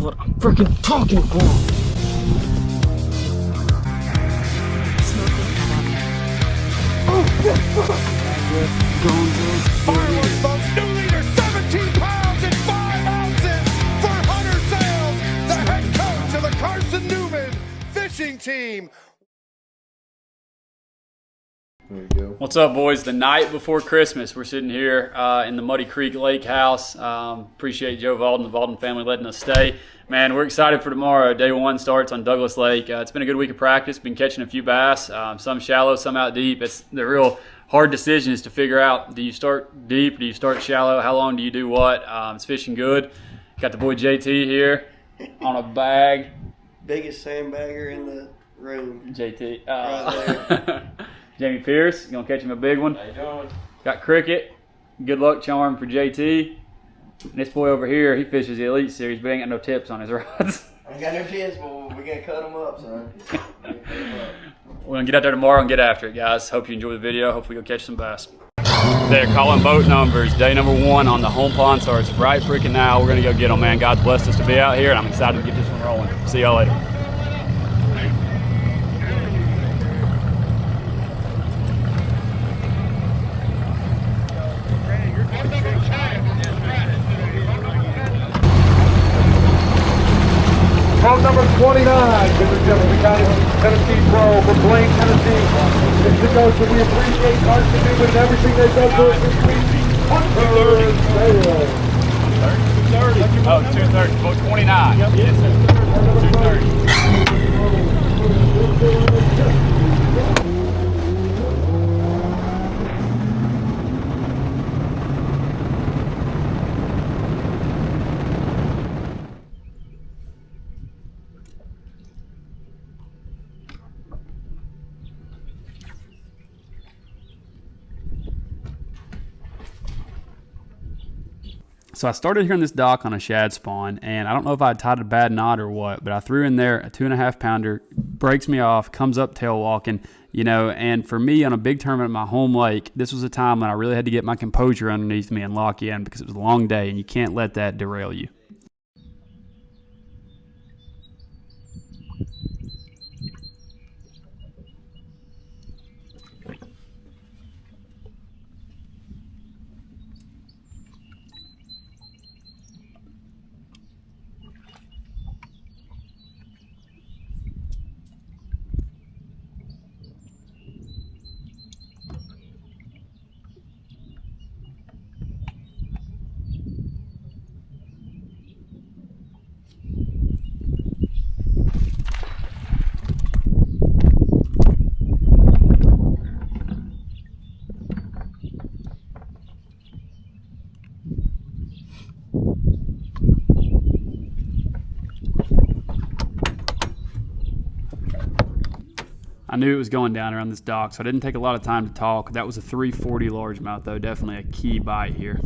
what I'm freaking talking about. Fireworks, folks. New leader, 17 pounds and 5 ounces for Hunter Sales, the head coach of the Carson Newman fishing team. There you go. What's up, boys? The night before Christmas, we're sitting here in the Muddy Creek Lake House. Appreciate Joe Valden, the Valden family, letting us stay. Man, we're excited for tomorrow. Day one starts on Douglas Lake. It's been a good week of practice. Been catching a few bass, some shallow, some out deep. It's the real hard decision is to figure out, do you start deep, do you start shallow, how long do you do what? It's fishing good. Got the boy JT here on a bag. Biggest sandbagger in the room. JT. Right there. Jamie Pierce, you gonna catch him a big one? How you doing? Got Cricket. Good luck charm for JT. And this boy over here, he fishes the Elite Series, but ain't got no tips on his rods. I got no tips, but we're gonna cut them up, son. We're gonna get out there tomorrow and get after it, guys. Hope you enjoy the video. Hopefully you'll catch some bass. They're calling boat numbers. Day number 1 on the home pond starts right freaking now. We're gonna go get them, man. God's blessed us to be out here, and I'm excited to get this one rolling. See y'all later. Boat number 29, Mr. Jefferson County, Tennessee Pro from Blaine, Tennessee. Mr. Coach, we appreciate Carson Newman and everything they've done for us this week. Hunter Sales. 230. Oh, 230. Boat 29. Yep. Yes, sir. 230. So I started here on this dock on a shad spawn, and I don't know if I tied a bad knot or what, but I threw in there a 2.5 pounder, breaks me off, comes up tail walking, you know, and for me on a big tournament at my home lake, this was a time when I really had to get my composure underneath me and lock in because it was a long day, and you can't let that derail you. I knew it was going down around this dock, so I didn't take a lot of time to talk. That was a 340 largemouth, though. Definitely a key bite here.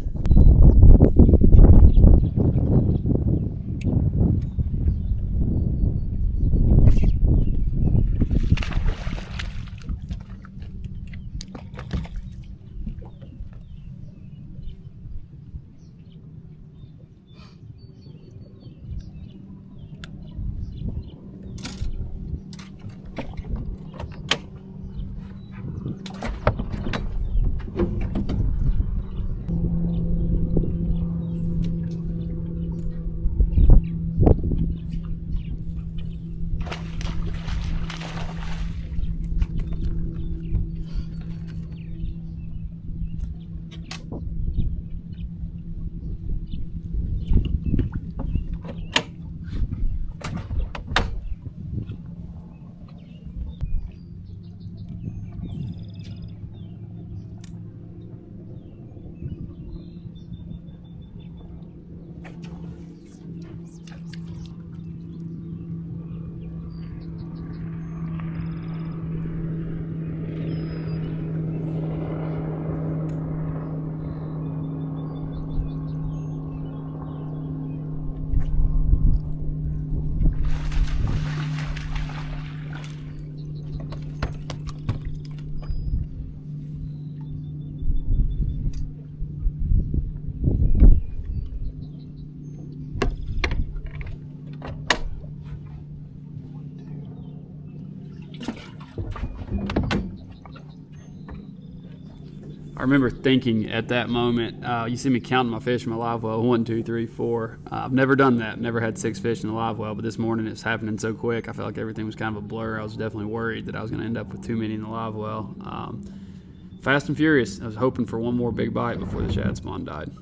remember thinking at that moment, you see me counting my fish in my live well, 1, 2, 3, 4. I've never done that. Never had 6 fish in the live well, but this morning it's happening so quick. I felt like everything was kind of a blur. I was definitely worried that I was going to end up with too many in the live well. Fast and furious. I was hoping for one more big bite before the shad spawn died.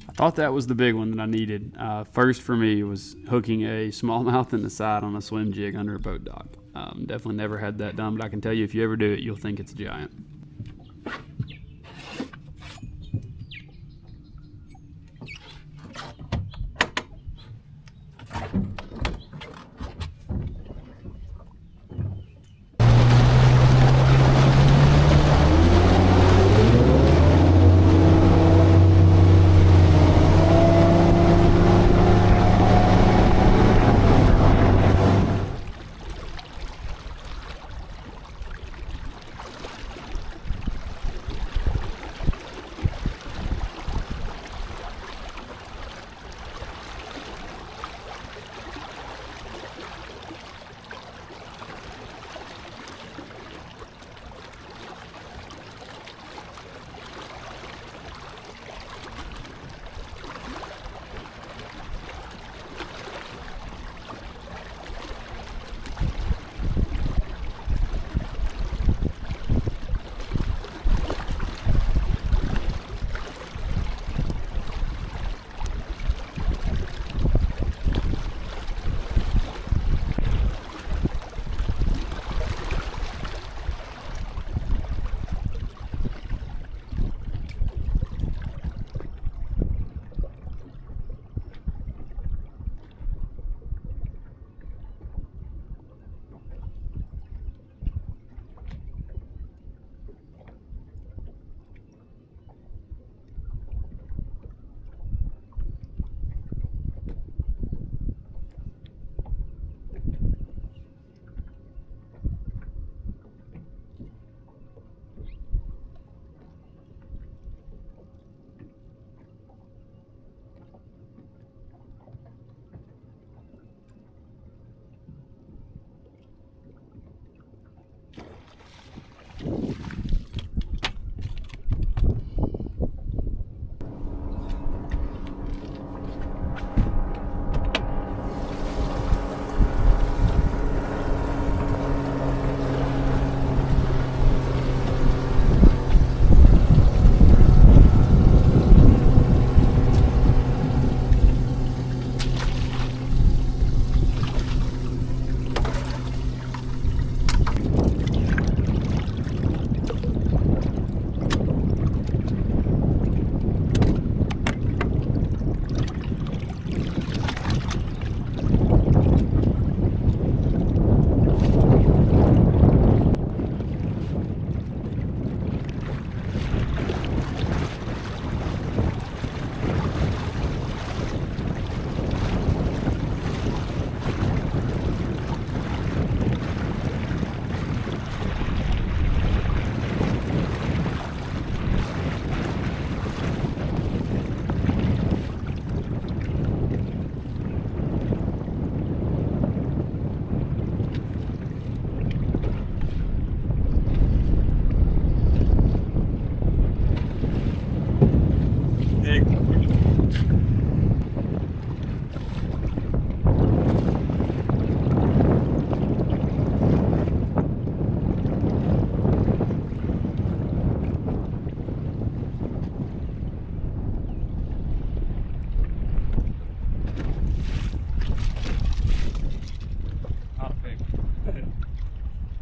I thought that was the big one that I needed. First for me was hooking a smallmouth in the side on a swim jig under a boat dock. Definitely never had that done, but I can tell you if you ever do it, you'll think it's a giant.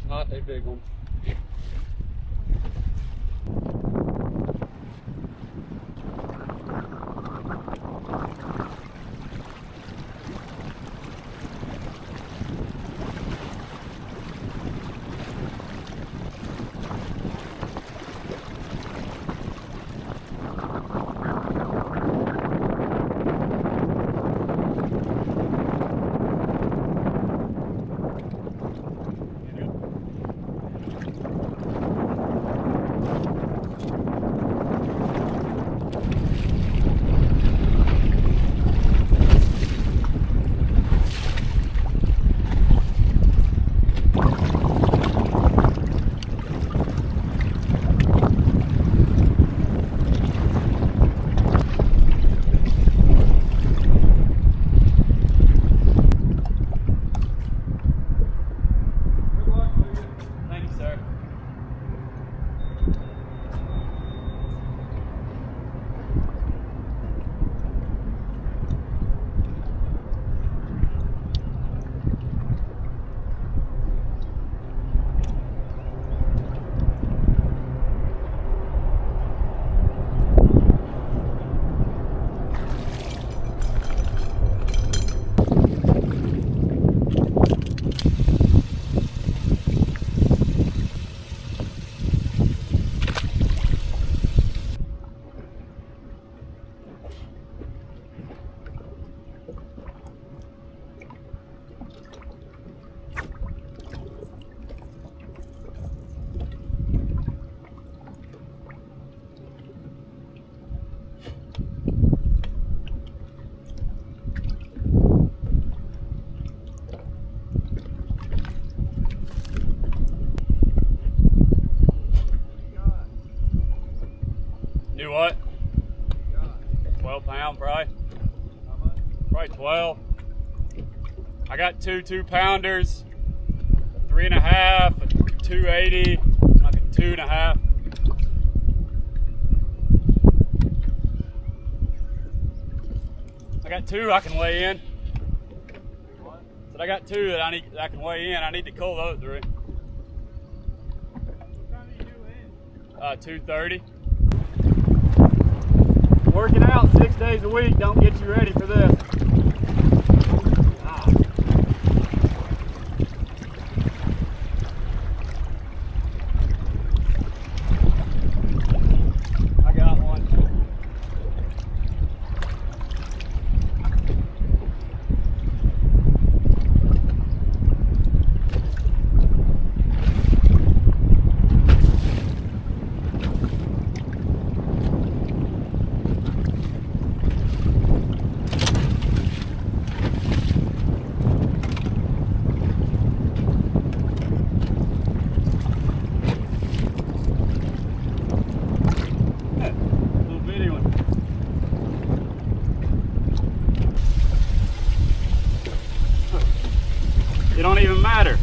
Not a big one. what? 12 pound, probably. Probably 12. I got two 2-pounders, 3.5, a 280, like a 2.5. I got 2 I can weigh in. But I got 2 that I can weigh in. I need to cull those 3. What time do you do in? 2:30. Working out 6 days a week don't get you ready for this. I got one. It don't even matter.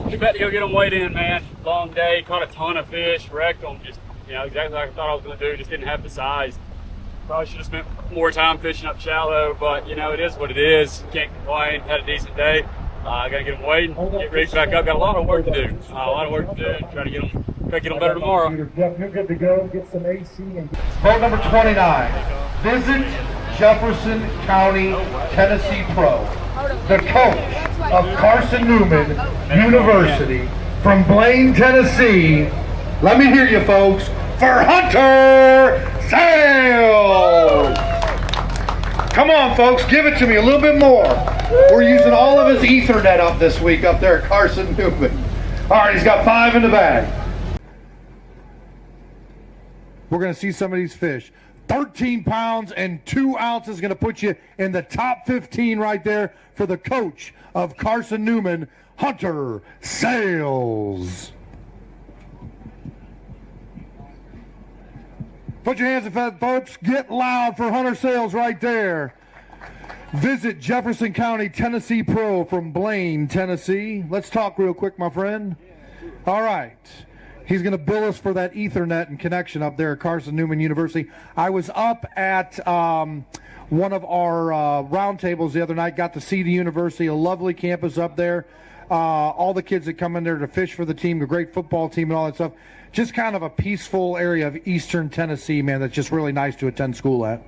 We about to go get them weighed in, man. Long day, caught a ton of fish, wrecked them. Just, exactly like I thought I was going to do. Just didn't have the size. Probably should have spent more time fishing up shallow, but it is what it is. Can't complain. Had a decent day. I got to get them weighed and get rigged back up. Got a lot of work to do. Try to get them better tomorrow. Jeff, you're good to go. Get some AC. Boat number 29. Visit Jefferson County, Tennessee Pro. The coach of Carson Newman University from Blaine, Tennessee. Let me hear you, folks, for Hunter Sales. Come on, folks, give it to me a little bit more. We're using all of his Ethernet up this week up there at Carson Newman. All right, he's got 5 in the bag. We're going to see some of these fish. 13 pounds and 2 ounces going to put you in the top 15 right there for the coach of Carson Newman, Hunter Sales. Put your hands up, folks. Get loud for Hunter Sales right there. Visit Jefferson County, Tennessee Pro from Blaine, Tennessee. Let's talk real quick, my friend. All right. He's going to bill us for that Ethernet and connection up there at Carson Newman University. I was up at one of our roundtables the other night, got to see the university, a lovely campus up there. all the kids that come in there to fish for the team, a great football team and all that stuff. Just kind of a peaceful area of eastern Tennessee, man, that's just really nice to attend school at.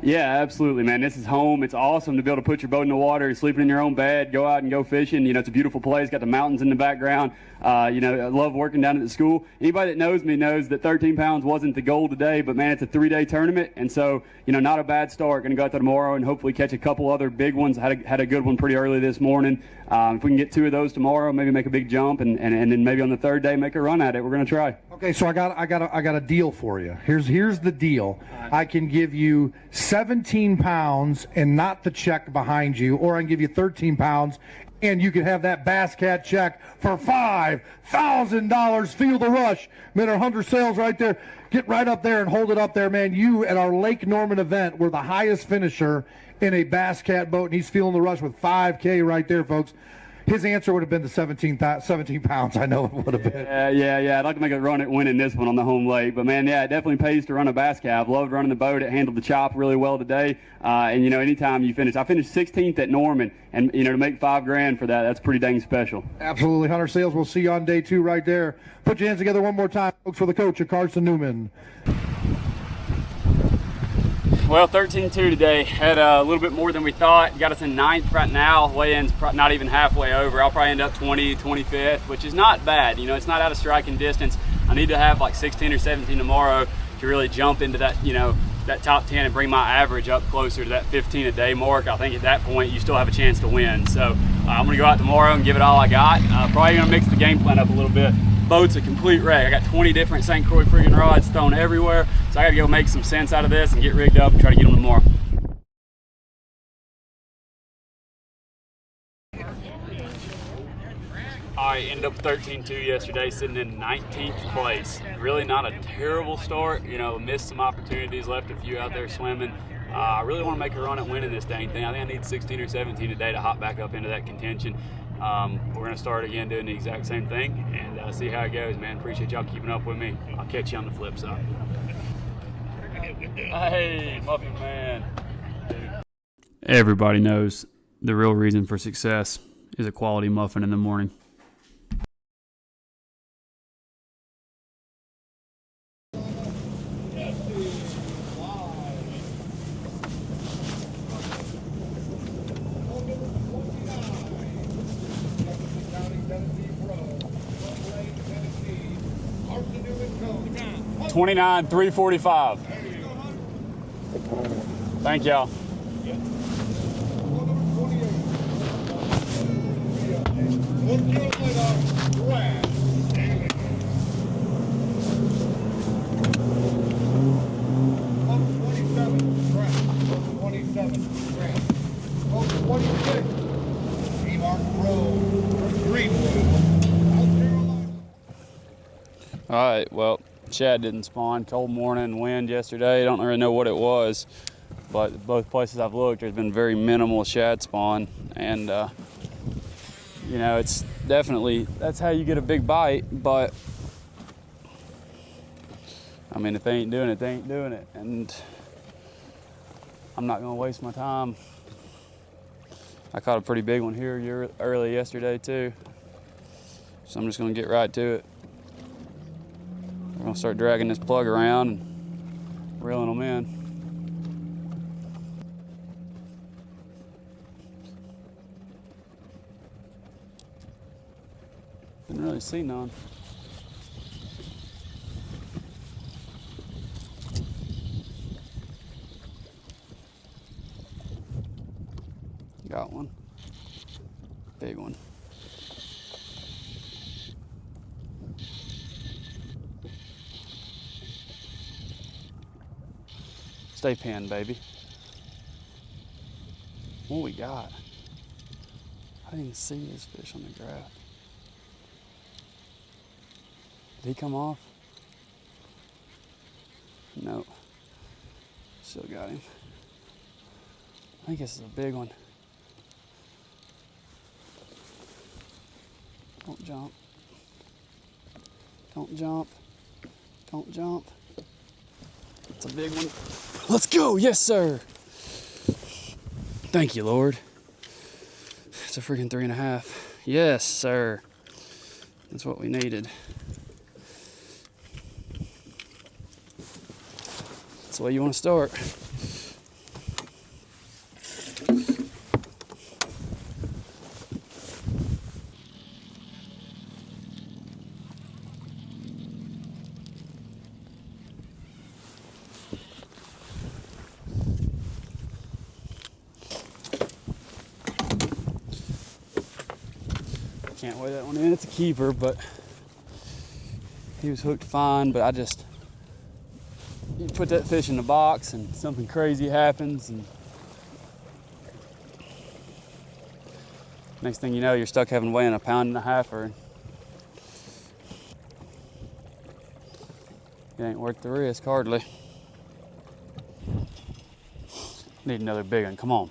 Yeah, absolutely, man. This is home. It's awesome to be able to put your boat in the water, sleeping in your own bed, go out and go fishing. You know, it's a beautiful place. Got the mountains in the background. You know, I love working down at the school. Anybody that knows me knows that 13 pounds wasn't the goal today, but man, it's a 3-day tournament, and so you know, not a bad start. Going to go out there tomorrow and hopefully catch a couple other big ones. Had a good one pretty early this morning. If we can get 2 of those tomorrow, maybe make a big jump, and then maybe on the 3rd day make a run at it. We're going to try. Okay, so I got a deal for you. Here's the deal. I can give you 17 pounds and not the check behind you, or I can give you 13 pounds and you can have that Bass Cat check for $5,000. Feel the rush. Man, our Hunter sales right there. Get right up there and hold it up there, man. You at our Lake Norman event were the highest finisher in a Bass Cat boat, and he's feeling the rush with $5K right there, folks. His answer would have been the 17 pounds. I know it would have been. Yeah. I'd like to make a run at winning this one on the home lake. But, man, yeah, it definitely pays to run a bass cat. I've loved running the boat. It handled the chop really well today. And, you know, anytime you finish. I finished 16th at Norman. And, you know, to make $5,000 for that, that's pretty dang special. Absolutely. Hunter Sales, we'll see you on day 2 right there. Put your hands together one more time, folks, for the coach of Carson Newman. Well, 13-2 today. Had a little bit more than we thought. Got us in 9th right now. Weigh-in's not even halfway over. I'll probably end up 25th, which is not bad. You know, it's not out of striking distance. I need to have like 16 or 17 tomorrow to really jump into that, you know, that top 10 and bring my average up closer to that 15 a day mark. I think at that point you still have a chance to win. So I'm gonna go out tomorrow and give it all I got. Probably gonna mix the game plan up a little bit. Boat's a complete wreck. I got 20 different St. Croix friggin' rods thrown everywhere. So I gotta go make some sense out of this and get rigged up and try to get them tomorrow. I ended up 13-2 yesterday, sitting in 19th place. Really not a terrible start. You know, missed some opportunities, left a few out there swimming. I really want to make a run at winning this dang thing. I think I need 16 or 17 today to hop back up into that contention. We're going to start again doing the exact same thing and see how it goes, man. Appreciate y'all keeping up with me. I'll catch you on the flip side. Hey, Muffin Man. Everybody knows the real reason for success is a quality muffin in the morning. $29,345. Thank y'all. All right, well, shad didn't spawn. Cold morning, wind yesterday. Don't really know what it was, but both places I've looked, there's been very minimal shad spawn, and you know, it's definitely, that's how you get a big bite. But I mean, if they ain't doing it, they ain't doing it, and I'm not gonna waste my time. I caught a pretty big one here early yesterday too, so I'm just gonna get right to it. We're gonna start dragging this plug around and reeling them in. Didn't really see none. Got one. Big one. Stay pinned, baby. What we got? I didn't even see this fish on the graph. Did he come off? No. Still got him. I think this is a big one. Don't jump. Don't jump. Don't jump. It's a big one. Let's go. Yes, sir. Thank you, Lord. It's a freaking 3.5. Yes, sir. That's what we needed. That's the way you want to start. Can't weigh that one in. It's a keeper, but he was hooked fine. But you put that fish in the box and something crazy happens, and next thing you know, you're stuck having weighing 1.5 pounds. Or it ain't worth the risk, hardly. Need another big one. Come on.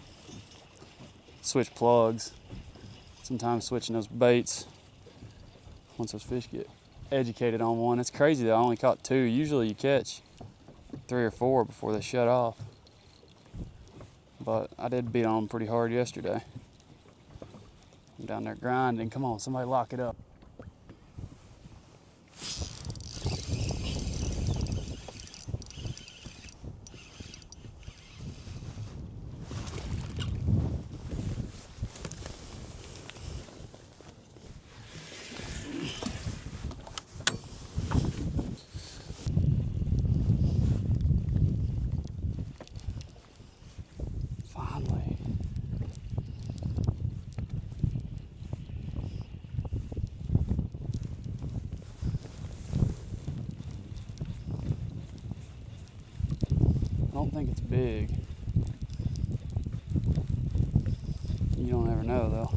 Switch plugs. Sometimes switching those baits, once those fish get educated on one. It's crazy that I only caught 2. Usually you catch 3 or 4 before they shut off. But I did beat on them pretty hard yesterday. I'm down there grinding. Come on, somebody lock it up. Finally. I don't think it's big. You don't ever know though.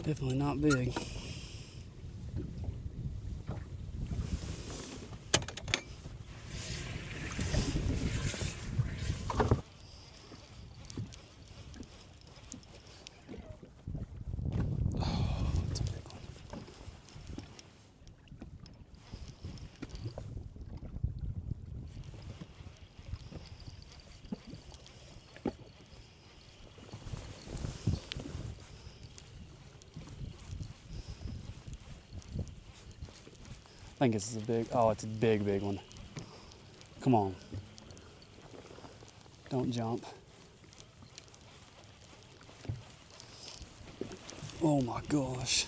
Definitely not big. Oh, it's a big one. I think this is a big, oh, it's a big, big one. Come on. Don't jump. Oh my gosh.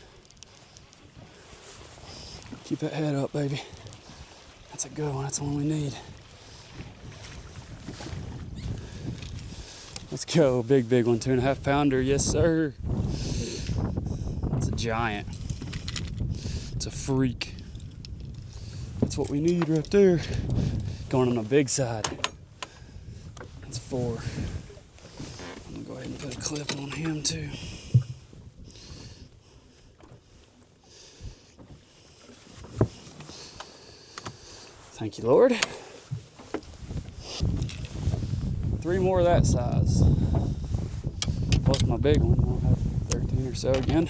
Keep that head up, baby. That's a good one, that's the one we need. Let's go, big, big one, 2.5 pounder, yes sir. It's a giant. It's a freak. That's what we need right there. Going on the big side. That's 4. I'm gonna go ahead and put a clip on him too. Thank you, Lord. 3 more of that size. Plus my big one. I'll have 13 or so again.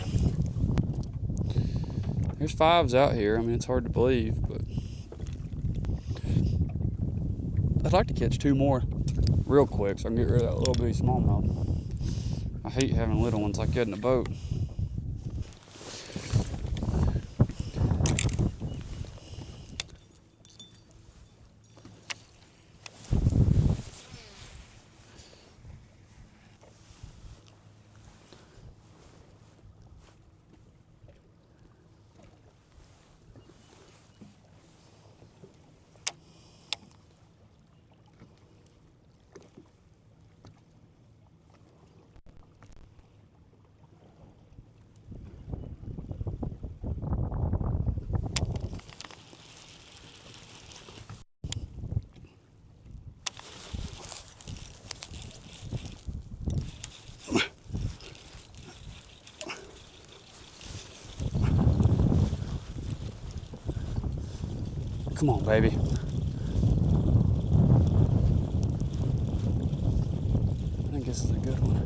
There's 5s out here. I mean, it's hard to believe, but I'd like to catch 2 more real quick so I can get rid of that little bitty smallmouth. I hate having little ones like that in a boat. Come on, baby. I think this is a good one.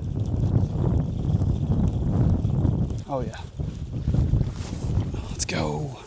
Oh yeah. go.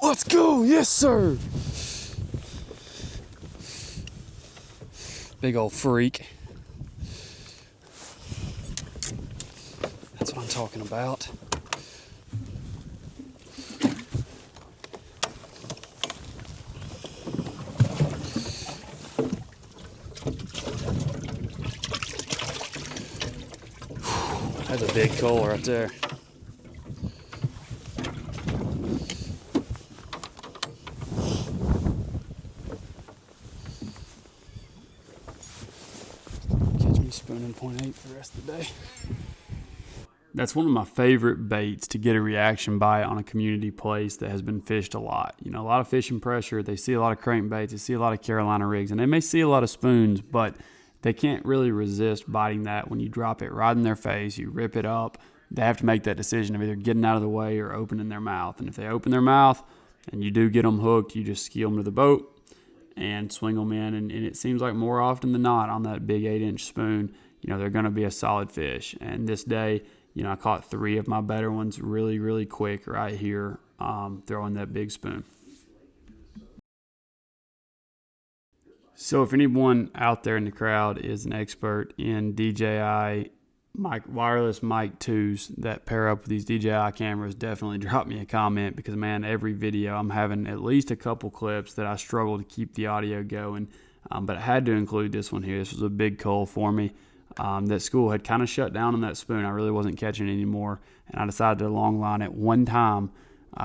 Let's go, yes sir. Big old freak. That's what I'm talking about. That's a big coal right there. Spooning 0.8 for the rest of the day. That's one of my favorite baits to get a reaction bite on a community place that has been fished a lot. You know, a lot of fishing pressure. They see a lot of crankbaits. They see a lot of Carolina rigs, and they may see a lot of spoons, but they can't really resist biting that when you drop it right in their face. You rip it up. They have to make that decision of either getting out of the way or opening their mouth. And if they open their mouth and you do get them hooked, you just ski them to the boat and swing them in, and it seems like more often than not on that big 8-inch spoon, you know, they're going to be a solid fish. And this day, you know, I caught 3 of my better ones really, really quick right here, throwing that big spoon. So if anyone out there in the crowd is an expert in DJI wireless mic 2s that pair up with these DJI cameras, definitely drop me a comment, because man, every video I'm having at least a couple clips that I struggle to keep the audio going, but I had to include this one here. This was a big cull for me. That school had kind of shut down on that spoon. I really wasn't catching it anymore, and I decided to long line it one time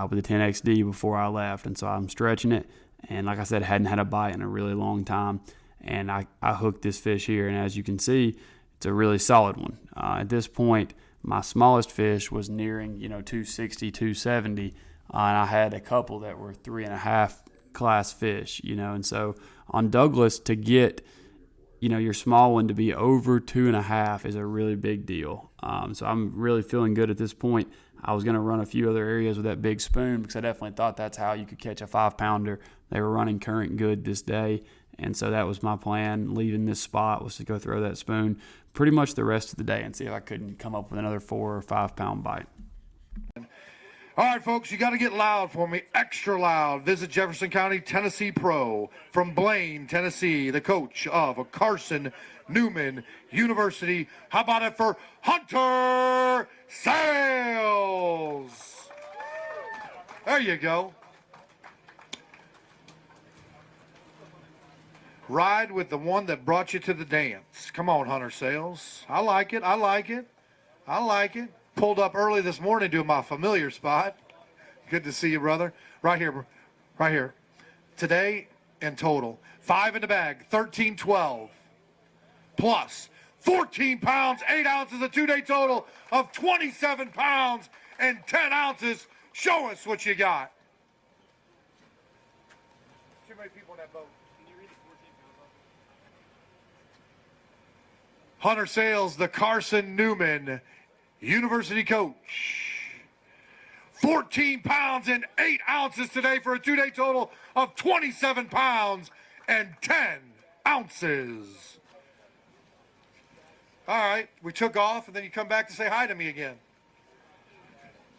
with the 10XD before I left, and so I'm stretching it, and like I said, hadn't had a bite in a really long time, and I hooked this fish here, and as you can see, it's a really solid one. At this point, my smallest fish was nearing, 260, 270, and I had a couple that were 3.5 class fish, and so on Douglas, to get, your small one to be over 2.5 is a really big deal. So I'm really feeling good at this point. I was going to run a few other areas with that big spoon because I definitely thought that's how you could catch a 5-pounder. They were running current good this day, and so that was my plan. Leaving this spot was to go throw that spoon pretty much the rest of the day and see if I couldn't come up with another 4 or 5 pound bite. All right, folks, you got to get loud for me, extra loud. Visit Jefferson County, Tennessee Pro from Blaine, Tennessee, the coach of Carson Newman University. How about it for Hunter Sales? There you go. Ride with the one that brought you to the dance. Come on, Hunter Sales. I like it. I like it. I like it. Pulled up early this morning to my familiar spot. Good to see you, brother. Right here. Right here. Today in total, 5 in the bag, 13-12. Plus 14 pounds, 8 ounces, a 2-day total of 27 pounds and 10 ounces. Show us what you got. Too many people in that boat. Hunter Sales, the Carson Newman University coach. 14 pounds and 8 ounces today for a 2-day total of 27 pounds and 10 ounces. All right, we took off, and then you come back to say hi to me again.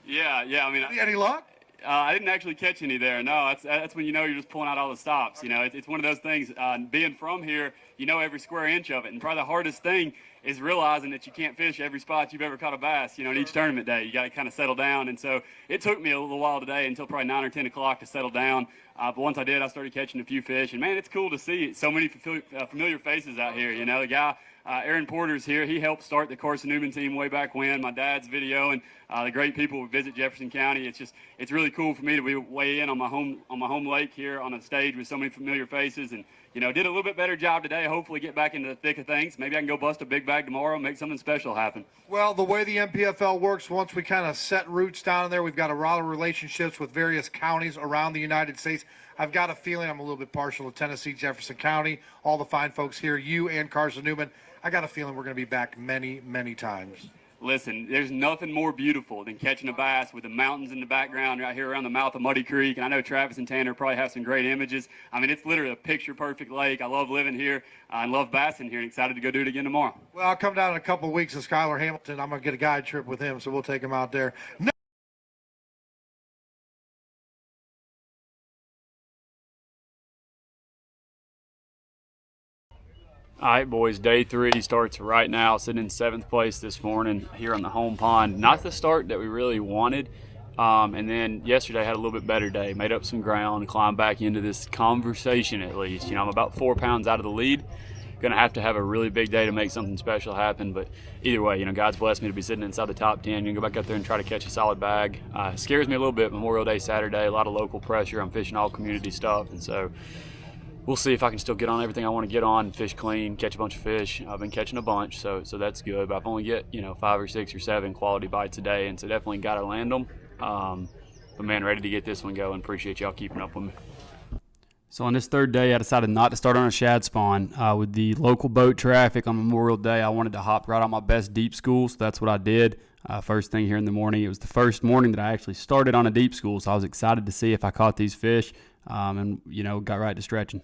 Yeah. I mean, Any luck? I didn't actually catch any there. No, that's when you know you're just pulling out all the stops. You know, it's one of those things. Being from here, you know every square inch of it, and probably the hardest thing is realizing that you can't fish every spot you've ever caught a bass. You know, in each tournament day, you got to kind of settle down. And so it took me a little while today until probably 9 or 10 o'clock to settle down. But once I did, I started catching a few fish, and man, it's cool to see so many familiar faces out here. You know, the guy. Aaron Porter's here. He helped start the Carson Newman team way back when. My dad's video and the great people who visit Jefferson County. It's really cool for me to be weigh in on my home lake here on a stage with so many familiar faces, and you know, did a little bit better job today. Hopefully get back into the thick of things. Maybe I can go bust a big bag tomorrow and make something special happen. Well, the way the NPFL works, once we kind of set roots down there, we've got a lot of relationships with various counties around the United States. I've got a feeling I'm a little bit partial to Tennessee, Jefferson County, all the fine folks here, you and Carson Newman. I got a feeling we're going to be back many, many times. Listen, there's nothing more beautiful than catching a bass with the mountains in the background right here around the mouth of Muddy Creek. And I know Travis and Tanner probably have some great images. I mean, it's literally a picture-perfect lake. I love living here. I love bassing here, and excited to go do it again tomorrow. Well, I'll come down in a couple of weeks to Skylar Hamilton. I'm going to get a guide trip with him, so we'll take him out there. All right, boys, day 3 starts right now, sitting in 7th place this morning here on the home pond. Not the start that we really wanted, and then yesterday had a little bit better day, made up some ground, climbed back into this conversation at least. You know, I'm about 4 pounds out of the lead. Going to have a really big day to make something special happen, but either way, you know, God's blessed me to be sitting inside the top 10. Going to go back up there and try to catch a solid bag. Scares me a little bit, Memorial Day Saturday, a lot of local pressure. I'm fishing all community stuff, and so we'll see if I can still get on everything I want to get on, fish clean, catch a bunch of fish. I've been catching a bunch, so that's good. But I've only get 5 or 6 or 7 quality bites a day, and so definitely got to land them. But man, ready to get this one going. Appreciate y'all keeping up with me. So on this 3rd day, I decided not to start on a shad spawn. With the local boat traffic on Memorial Day, I wanted to hop right on my best deep school, so that's what I did. First thing here in the morning, it was the first morning that I actually started on a deep school, so I was excited to see if I caught these fish, and got right to stretching.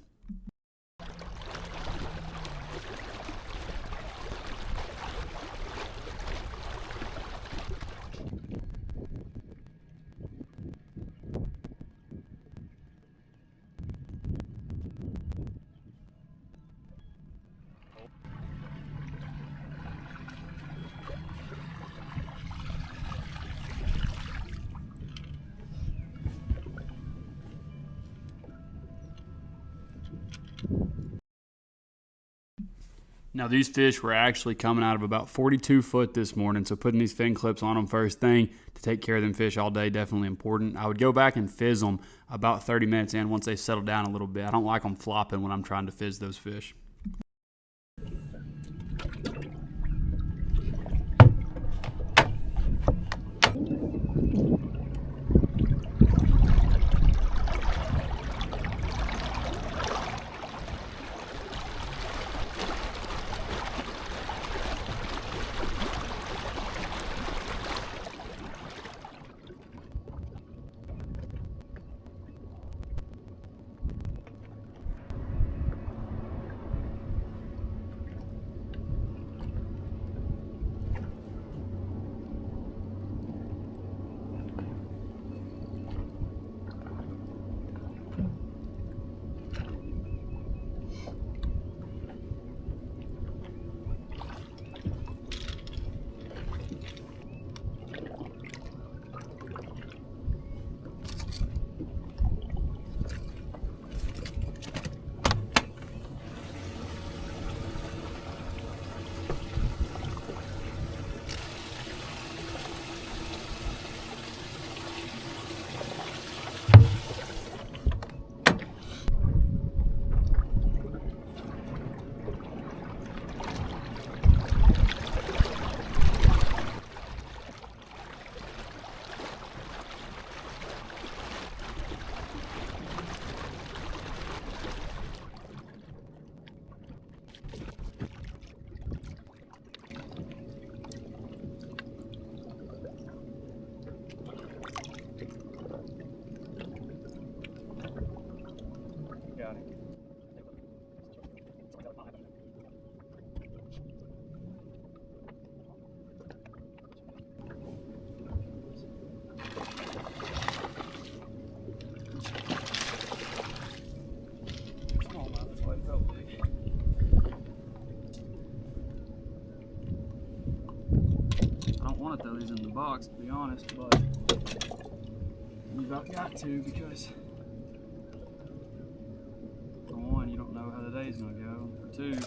Now these fish were actually coming out of about 42 foot this morning, so putting these fin clips on them first thing to take care of them fish all day, definitely important. I would go back and fizz them about 30 minutes in once they settle down a little bit. I don't like them flopping when I'm trying to fizz those fish. throw these in the box, to be honest, but you've got to, because for one, you don't know how the day's gonna go. For two,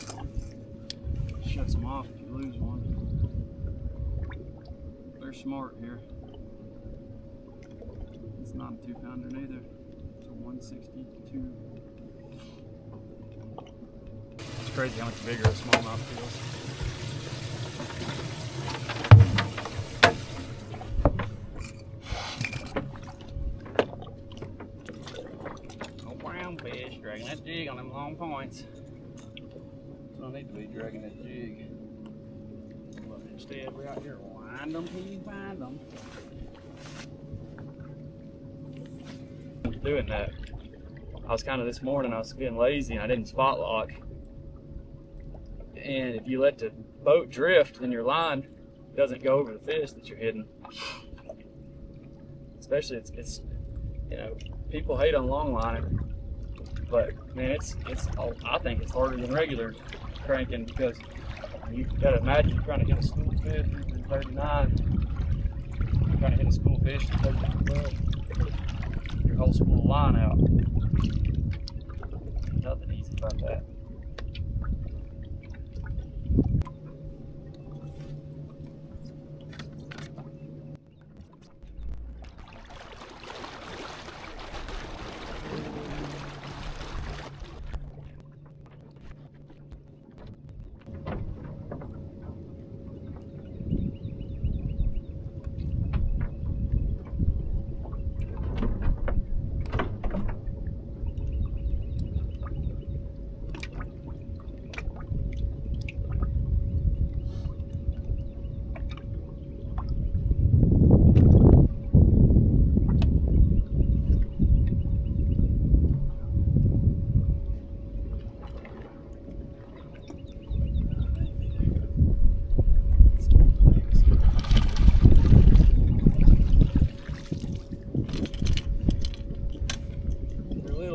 it shuts them off if you lose one. They're smart here. It's not a 2-pounder neither. It's a 162. It's crazy how much bigger a smallmouth feels. Fish dragging that jig on them long points. So I need to be dragging that jig. But instead, we're out here wind them till you find them. Doing that, I was kind of this morning, I was being lazy and I didn't spot lock. And if you let the boat drift, then your line doesn't go over the fish that you're hitting. Especially, it's you know, people hate on long line. But man, I think it's harder than regular cranking, because you gotta imagine you're trying to hit a school fish in 39. You're trying to hit a school fish in 39. Your whole spool line out. Nothing easy about that.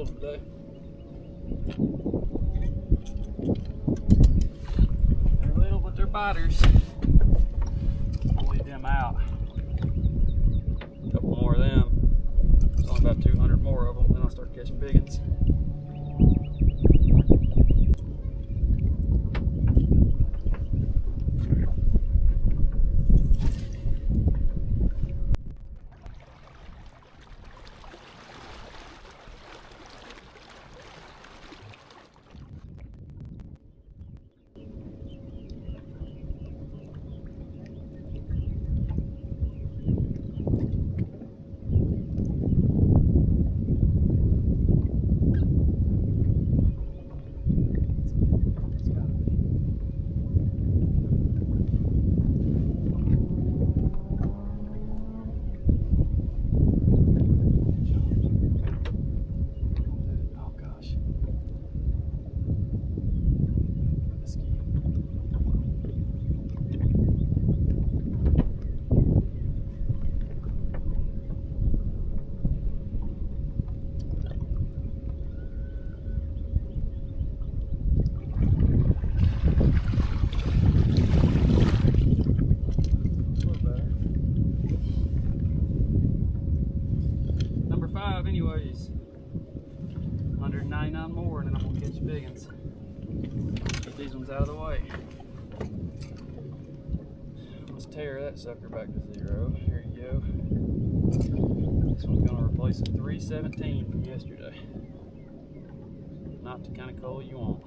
Today. They're little, but they're biters. I'll leave them out. A couple more of them. There's only about 200 more of them, then I'll start catching big ones. Anyways, 199 more, and then I'm gonna catch big ones. Get these ones out of the way. Let's tear that sucker back to 0. Here you go. This one's gonna replace a 317 from yesterday. Not the kind of coal you want.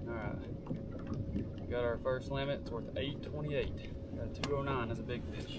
Alright. Got our first limit. It's worth 828. Got a 209. That's a big fish.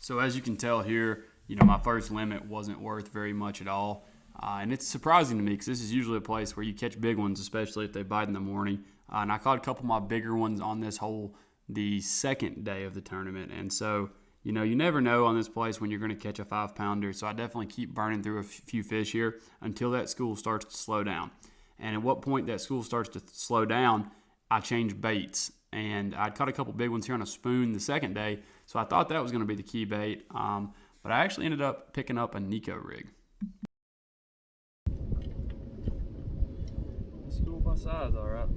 So as you can tell here, you know, my first limit wasn't worth very much at all. And it's surprising to me, because this is usually a place where you catch big ones, especially if they bite in the morning. And I caught a couple of my bigger ones on this hole the second day of the tournament. And so, you know, you never know on this place when you're going to catch a 5-pounder. So I definitely keep burning through a few fish here until that school starts to slow down. And at what point that school starts to slow down, I change baits. And I caught a couple big ones here on a spoon the second day, so I thought that was going to be the key bait. But I actually ended up picking up a Neko rig. It's cool by size, all right.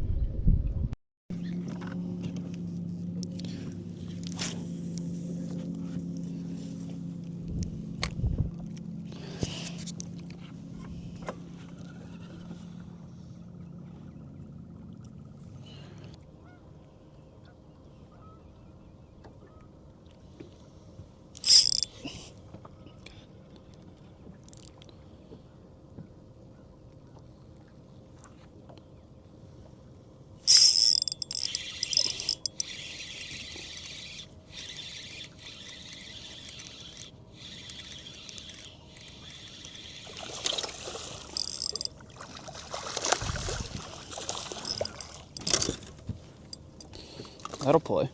That'll play.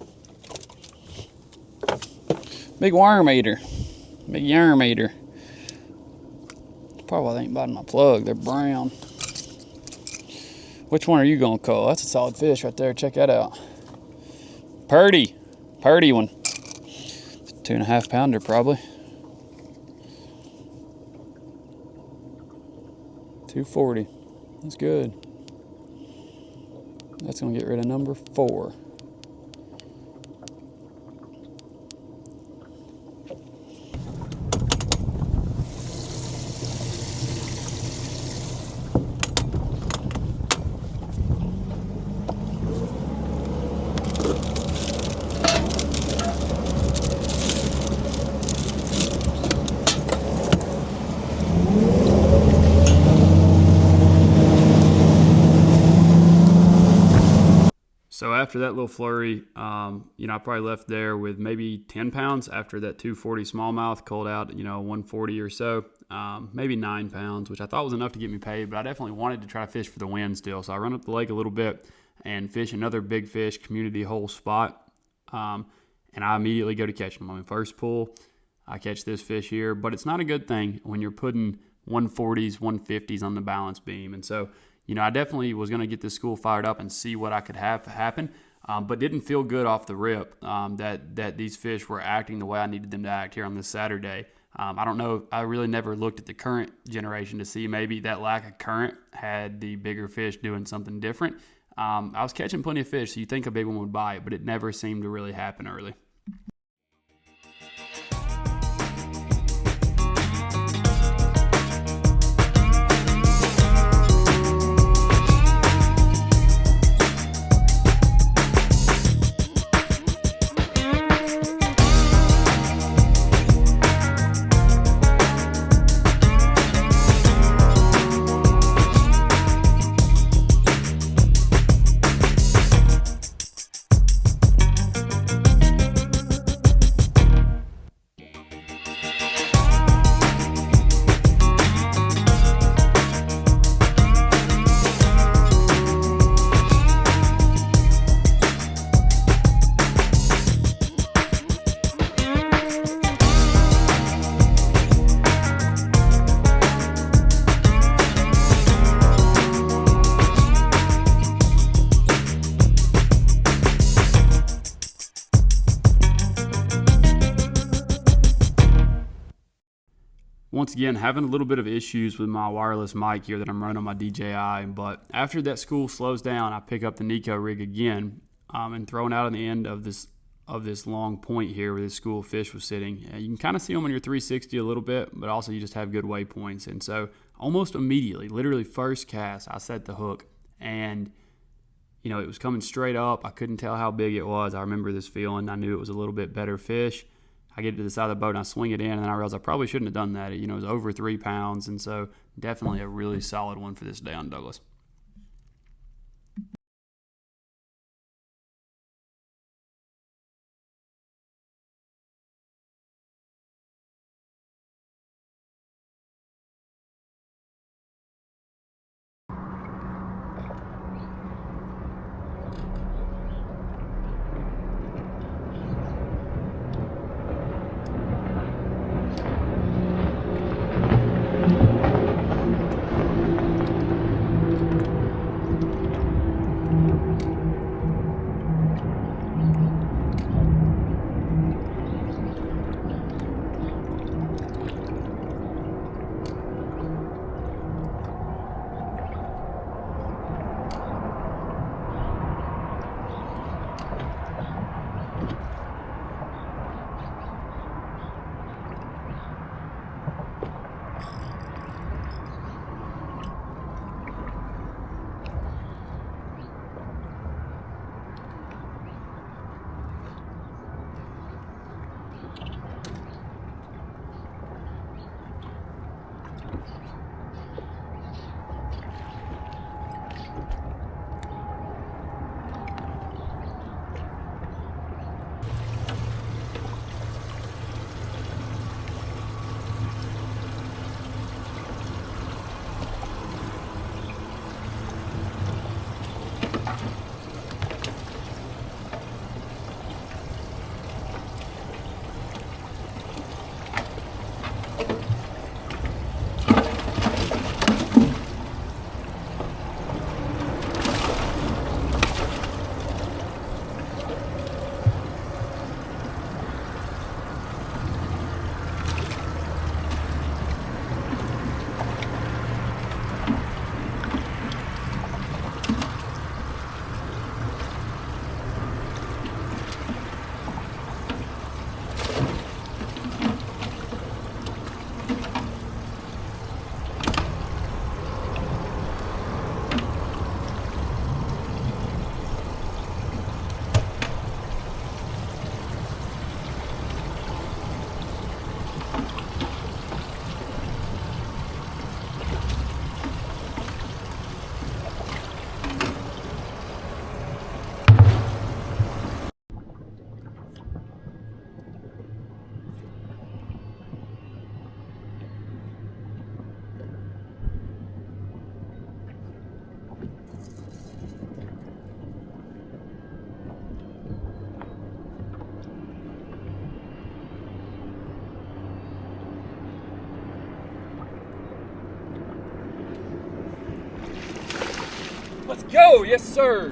Big worm eater. Big worm eater. Probably why they ain't biting my plug. They're brown. Which one are you gonna call? That's a solid fish right there. Check that out. Purdy. Purdy one. 2.5 pounder probably. 240. That's good. That's gonna get rid of number 4. So after that little flurry, you know, I probably left there with maybe 10 pounds after that 240 smallmouth culled out, you know, 140 or so, maybe 9 pounds, which I thought was enough to get me paid, but I definitely wanted to try to fish for the win still. So I run up the lake a little bit and fish another big fish community hole spot, and I immediately go to catching them. On my first pull, I catch this fish here, but it's not a good thing when you're putting 140s, 150s on the balance beam. And so, you know, I definitely was going to get this school fired up and see what I could have happen, but didn't feel good off the rip that these fish were acting the way I needed them to act here on this Saturday. I don't know. I really never looked at the current generation to see maybe that lack of current had the bigger fish doing something different. I was catching plenty of fish, so you'd think a big one would bite, but it never seemed to really happen early. Once again, having a little bit of issues with my wireless mic here that I'm running on my DJI, but after that school slows down, I pick up the Neko rig again and throwing out on the end of this long point here where this school of fish was sitting. You can kind of see them on your 360 a little bit, but also you just have good waypoints. And so almost immediately, literally first cast, I set the hook and, you know, it was coming straight up. I couldn't tell how big it was. I remember this feeling. I knew it was a little bit better fish. I get to the side of the boat and I swing it in, and then I realized I probably shouldn't have done that. You know, it was over 3 pounds, and so definitely a really solid one for this day on Douglas. Let's go. Yes, sir.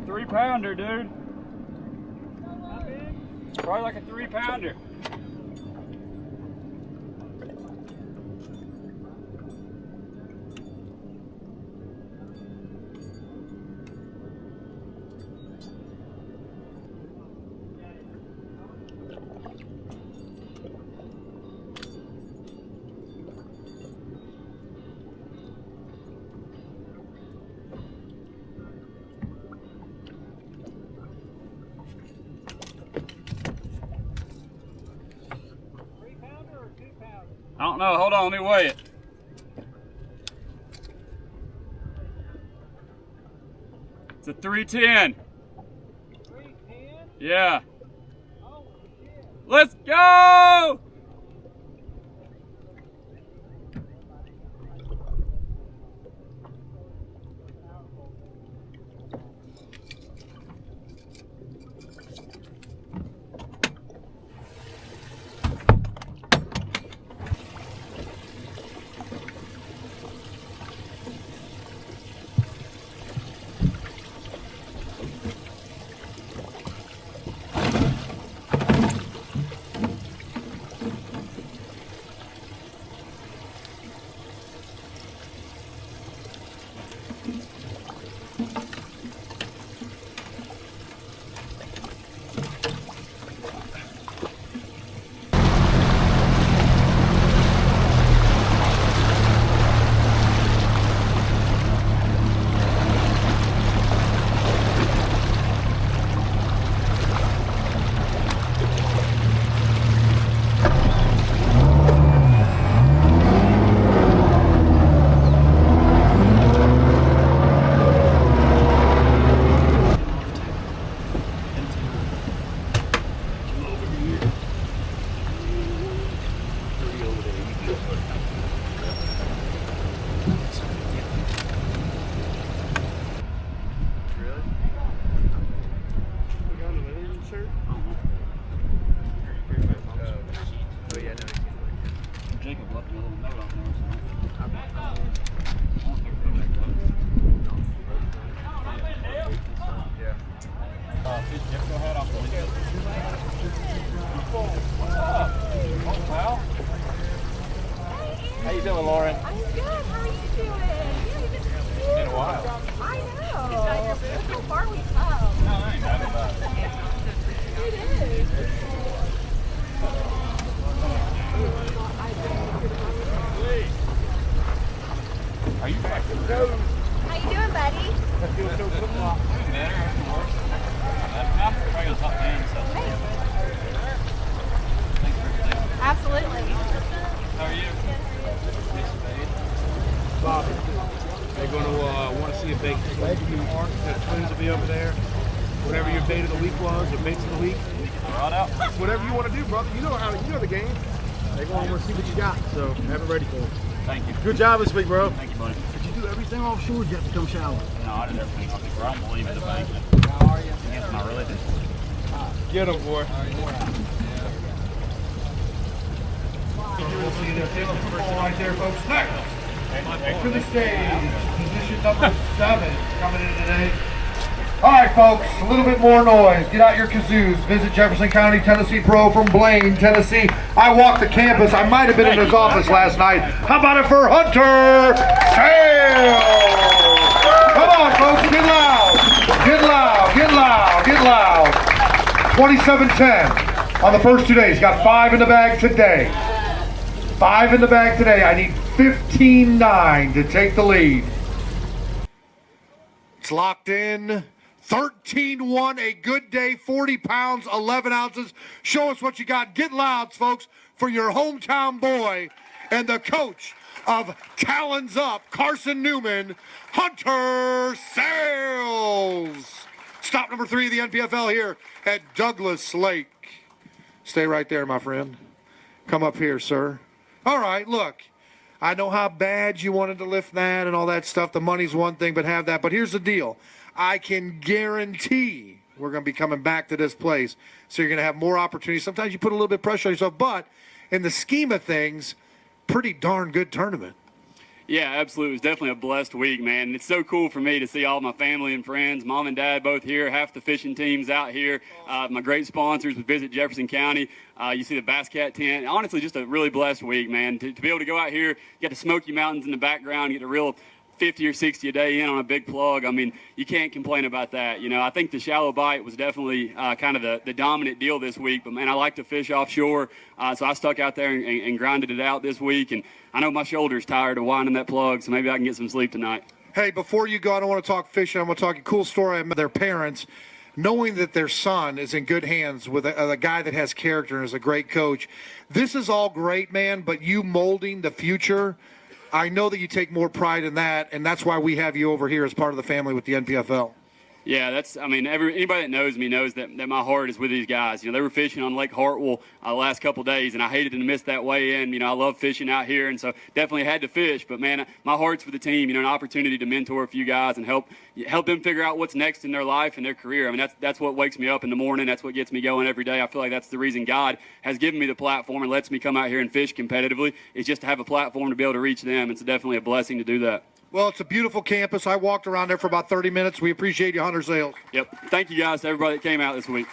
Three-pounder, dude. Probably like a 3-pounder. I don't know. Hold on. Let me weigh it. It's a 310. 310? Yeah. Oh, shit. Let's go! Jacob left me a little note on there. Go ahead. What's up? Oh, pal. How you doing, Lauren? I'm good. How are you doing? It's been a while. I know. Look how far we've come. No, I ain't mad about it. It is. Are you back? How you doing, buddy? Doing better. I'm probably gonna top 10, so. Thanks for everything. Absolutely. How are you? Bobby, they're going to want to see a bait tomorrow. The twins will be over there. Whatever your bait of the week was, or baits of the week. Right out. Whatever you want to do, brother. You know the game. They're going to want to see what you got, so have it ready for them. Thank you. Good job this week, bro. Thank you, buddy. Did you do everything offshore? Did you have to come shower? No, I did everything. I don't believe in the bank. Against my religion. Get him, boy. You'll see the field of football right there, folks. Next, to the stage, position number 7 coming in today. All right, folks, a little bit more noise. Get out your kazoos. Visit Jefferson County, Tennessee Pro from Blaine, Tennessee. I walked the campus. I might have been in his office last night. How about it for Hunter Sales? Come on, folks, get loud. Get loud, get loud, get loud. 27-10 on the first 2 days. Got 5 in the bag today. 5 in the bag today. I need 15-9 to take the lead. It's locked in. 13-1, a good day, 40 pounds, 11 ounces. Show us what you got. Get loud, folks, for your hometown boy and the coach of Talons Up, Carson Newman, Hunter Sales. Stop number 3 of the NPFL here at Douglas Lake. Stay right there, my friend. Come up here, sir. All right, look. I know how bad you wanted to lift that and all that stuff. The money's one thing, but have that. But here's the deal. I can guarantee we're going to be coming back to this place. So you're going to have more opportunities. Sometimes you put a little bit of pressure on yourself. But in the scheme of things, pretty darn good tournament. Yeah, absolutely. It was definitely a blessed week, man. It's so cool for me to see all my family and friends, mom and dad both here, half the fishing teams out here, my great sponsors with Visit Jefferson County. You see the Bass Cat tent. Honestly, just a really blessed week, man. To be able to go out here, get the Smoky Mountains in the background, get a real 50 or 60 a day in on a big plug. I mean, you can't complain about that. You know, I think the shallow bite was definitely kind of the dominant deal this week. But, man, I like to fish offshore, so I stuck out there and grinded it out this week. And I know my shoulder's tired of winding that plug, so maybe I can get some sleep tonight. Hey, before you go, I don't want to talk fishing. I want to talk a cool story. I met their parents, knowing that their son is in good hands with a guy that has character and is a great coach. This is all great, man, but you molding the future, I know that you take more pride in that, and that's why we have you over here as part of the family with the NPFL. Yeah, anybody that knows me knows that my heart is with these guys. You know, they were fishing on Lake Hartwell the last couple of days, and I hated to miss that weigh in. You know, I love fishing out here, and so definitely had to fish. But, man, my heart's with the team. You know, an opportunity to mentor a few guys and help them figure out what's next in their life and their career. I mean, that's what wakes me up in the morning. That's what gets me going every day. I feel like that's the reason God has given me the platform and lets me come out here and fish competitively, is just to have a platform to be able to reach them. It's definitely a blessing to do that. Well, it's a beautiful campus. I walked around there for about 30 minutes. We appreciate you, Hunter Zales. Yep. Thank you, guys, to everybody that came out this week.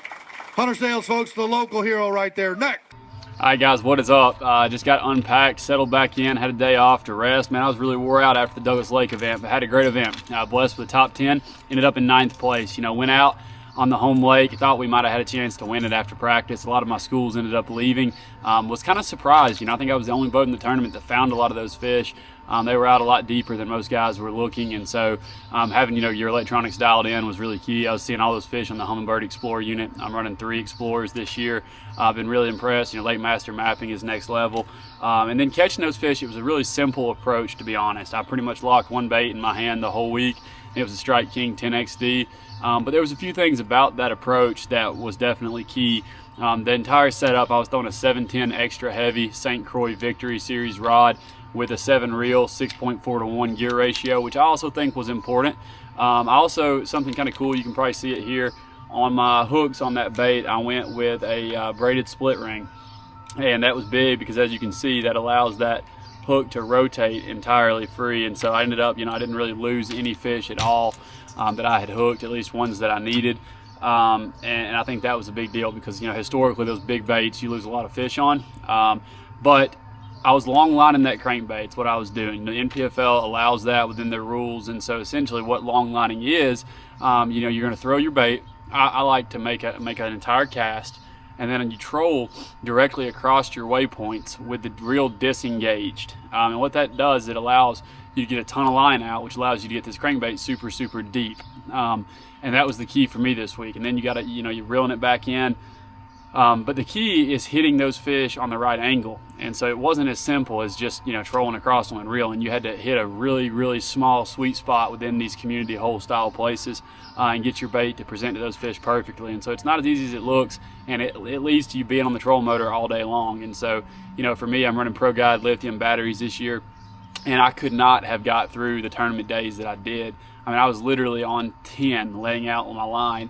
Hunter Zales, folks, the local hero right there. Next. All right, guys, what is up? Just got unpacked, settled back in, had a day off to rest. Man, I was really wore out after the Douglas Lake event, but had a great event. Blessed with the top 10, ended up in 9th place. You know, went out on the home lake, thought we might have had a chance to win it after practice. A lot of my schools ended up leaving. Was kind of surprised. You know, I think I was the only boat in the tournament that found a lot of those fish. They were out a lot deeper than most guys were looking, and so having, you know, your electronics dialed in was really key. I was seeing all those fish on the Humminbird Explorer unit. I'm running 3 Explorers this year. I've been really impressed. You know, Lake Master mapping is next level. And then catching those fish, it was a really simple approach, to be honest. I pretty much locked one bait in my hand the whole week. It was a Strike King 10XD. But there was a few things about that approach that was definitely key. The entire setup, I was throwing a 710 extra heavy St. Croix Victory Series rod with a 7 reel, 6.4 to 1 gear ratio, which I also think was important. Also, something kind of cool, you can probably see it here, on my hooks on that bait, I went with a braided split ring. And that was big because, as you can see, that allows that hook to rotate entirely free. And so I ended up, you know, I didn't really lose any fish at all that I had hooked, at least ones that I needed. And I think that was a big deal because, you know, historically those big baits you lose a lot of fish on. But I was long lining that crankbait. It's what I was doing. The NPFL allows that within their rules, and so essentially what long lining is, you know, you're going to throw your bait. I like to make an entire cast, and then you troll directly across your waypoints with the reel disengaged. And what that does, it allows you to get a ton of line out, which allows you to get this crankbait super, super deep. And that was the key for me this week. And then you got to, you know, you're reeling it back in. But the key is hitting those fish on the right angle. And so it wasn't as simple as just, you know, trolling across them and reeling. You had to hit a really, really small sweet spot within these community hole style places and get your bait to present to those fish perfectly. And so it's not as easy as it looks, and it leads to you being on the troll motor all day long. And so, you know, for me, I'm running Pro Guide lithium batteries this year, and I could not have got through the tournament days that I did. I mean, I was literally on 10 laying out on my line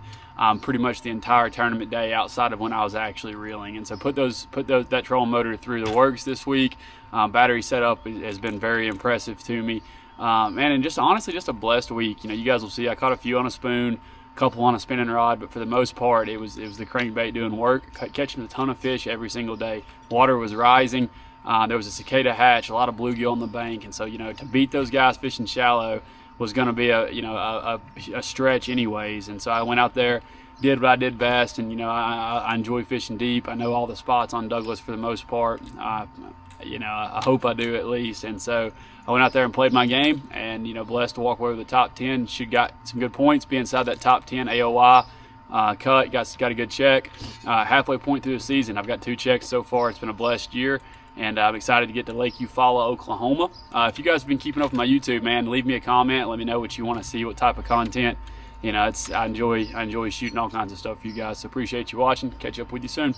pretty much the entire tournament day outside of when I was actually reeling. And so put that trolling motor through the works this week. Battery setup has been very impressive to me. And just honestly, just a blessed week. You know, you guys will see I caught a few on a spoon, a couple on a spinning rod, but for the most part, it was the crankbait doing work, catching a ton of fish every single day. Water was rising. There was a cicada hatch, a lot of bluegill on the bank, and so, you know, to beat those guys fishing shallow was going to be a stretch anyways. And so I went out there, did what I did best, and, you know, I enjoy fishing deep. I know all the spots on Douglas for the most part. You know, I hope I do at least. And so I went out there and played my game, and, you know, blessed to walk away with the top 10. Got some good points, be inside that top 10 AOI. Cut, got a good check. Halfway point through the season, I've got 2 checks so far. It's been a blessed year, and I'm excited to get to Lake Eufaula, Oklahoma. If you guys have been keeping up with my YouTube, man, leave me a comment. Let me know what you want to see, what type of content. You know, I enjoy shooting all kinds of stuff for you guys. So appreciate you watching. Catch up with you soon.